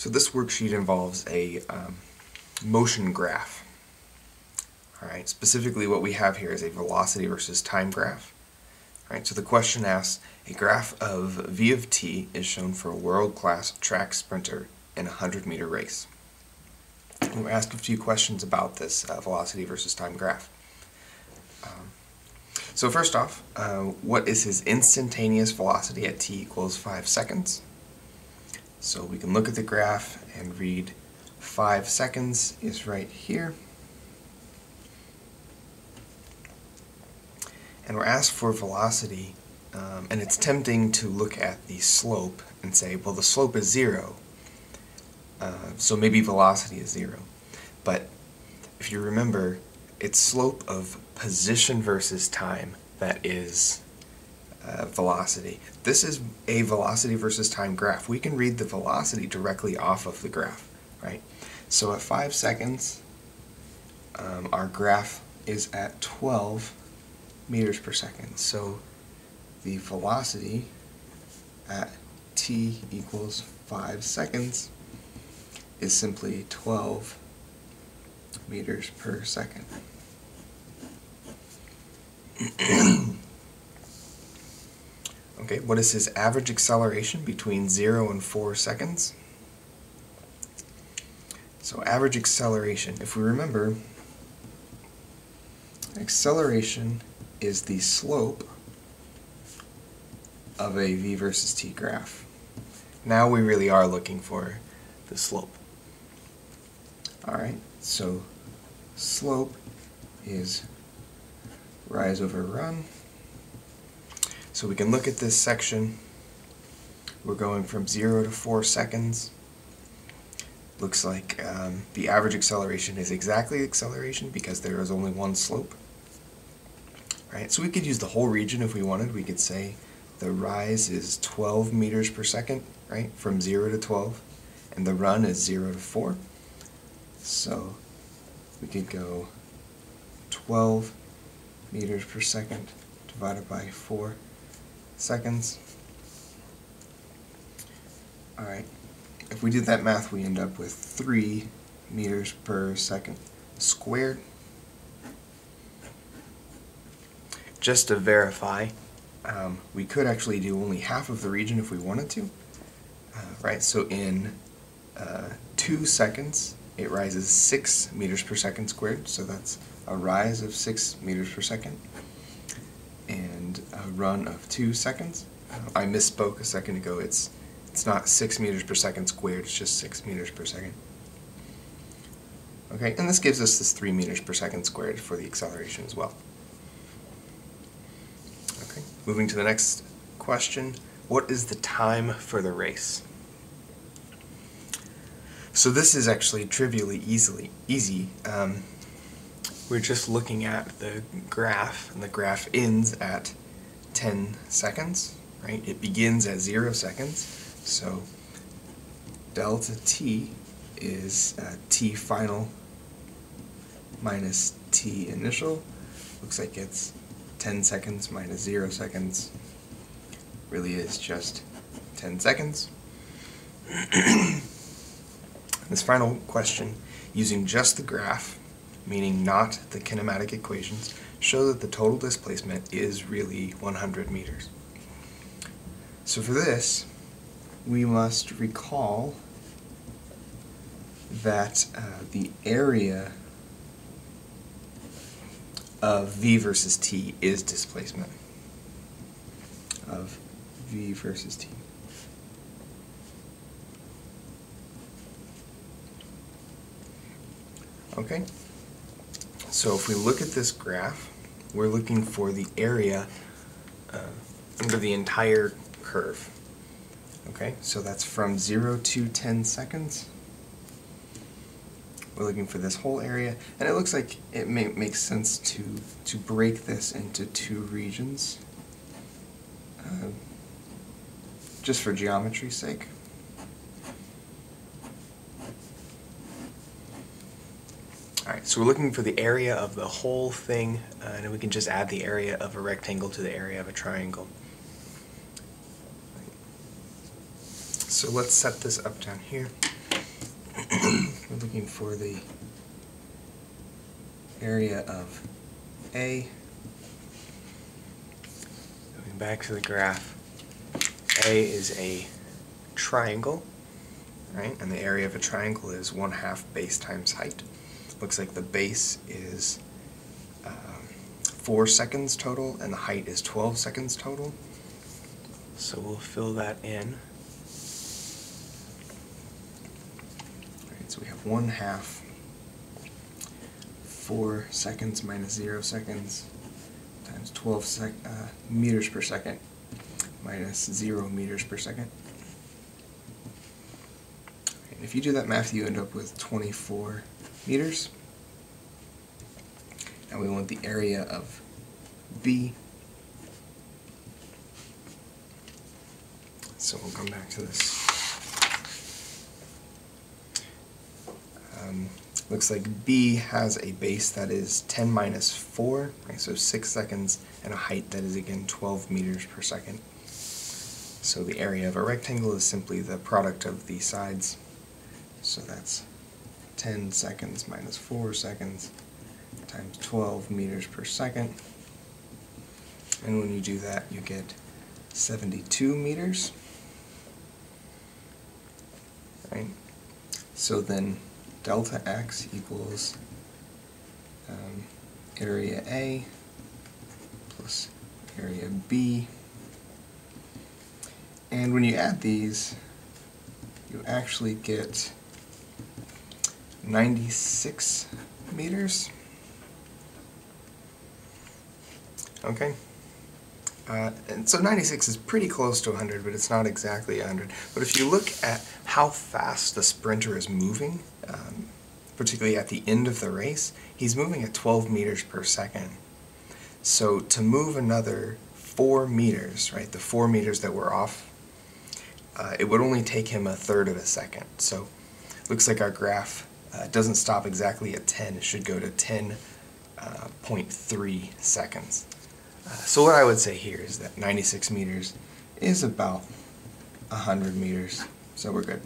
So this worksheet involves a motion graph. Alright, specifically what we have here is a velocity versus time graph. Alright, so the question asks, a graph of v of t is shown for a world-class track sprinter in a 100-meter race. And we're asked a few questions about this velocity versus time graph. So first off, what is his instantaneous velocity at t equals 5 seconds? So we can look at the graph and read 5 seconds is right here. And we're asked for velocity, and it's tempting to look at the slope and say, well, the slope is 0, so maybe velocity is 0. But if you remember, it's slope of position versus time that is velocity. This is a velocity versus time graph. We can read the velocity directly off of the graph, right? So at 5 seconds, our graph is at 12 meters per second. So the velocity at t equals 5 seconds is simply 12 meters per second. Okay, what is his average acceleration between 0 and 4 seconds? So average acceleration, if we remember, acceleration is the slope of a v versus t graph. Now we really are looking for the slope. Alright, so slope is rise over run. So we can look at this section. We're going from 0 to 4 seconds. Looks like the average acceleration is exactly acceleration because there is only one slope. Right? So we could use the whole region if we wanted. We could say the rise is 12 meters per second, right, from 0 to 12, and the run is 0 to 4. So we could go 12 meters per second divided by 4 seconds. Alright, if we did that math, we end up with 3 meters per second squared. Just to verify, we could actually do only half of the region if we wanted to. Right, so in 2 seconds, it rises 6 meters per second squared, so that's a rise of 6 meters per second. And a run of 2 seconds. I misspoke a second ago, it's not 6 meters per second squared, it's just 6 meters per second. Okay, and this gives us this 3 meters per second squared for the acceleration as well. Okay, moving to the next question, what is the time for the race? So this is actually trivially easy. We're just looking at the graph, and the graph ends at 10 seconds, right? It begins at 0 seconds, so delta t is t final minus t initial. Looks like it's 10 seconds minus 0 seconds. Really is just 10 seconds. This final question, using just the graph, meaning not the kinematic equations, show that the total displacement is really 100 meters. So for this, we must recall that the area of v versus t is displacement of v versus t. Okay, so if we look at this graph, we're looking for the area under the entire curve. Okay, so that's from 0 to 10 seconds. We're looking for this whole area, and it looks like it makes sense to break this into 2 regions, just for geometry's sake. Alright, so we're looking for the area of the whole thing, and then we can just add the area of a rectangle to the area of a triangle. So let's set this up down here. looking for the area of A. Going back to the graph, A is a triangle, right? And the area of a triangle is 1/2 base times height. Looks like the base is 4 seconds total, and the height is 12 seconds total. So we'll fill that in. Alright, so we have 1/2 4 seconds minus 0 seconds times 12 meters per second minus 0 meters per second. And if you do that math, you end up with 24 meters. Now we want the area of B. So we'll come back to this. Looks like B has a base that is 10 minus 4, right, so 6 seconds, and a height that is again 12 meters per second. So the area of a rectangle is simply the product of the sides. So that's 10 seconds minus 4 seconds times 12 meters per second. And when you do that, you get 72 meters. Right? So then delta x equals area A plus area B. And when you add these, you actually get 96 meters. Okay. And so 96 is pretty close to 100, but it's not exactly 100. But if you look at how fast the sprinter is moving, particularly at the end of the race, he's moving at 12 meters per second. So to move another 4 meters, right, the 4 meters that were off, it would only take him 1/3 of a second. So it looks like our graph doesn't stop exactly at 10. It should go to 10.3 seconds. So what I would say here is that 96 meters is about 100 meters, so we're good.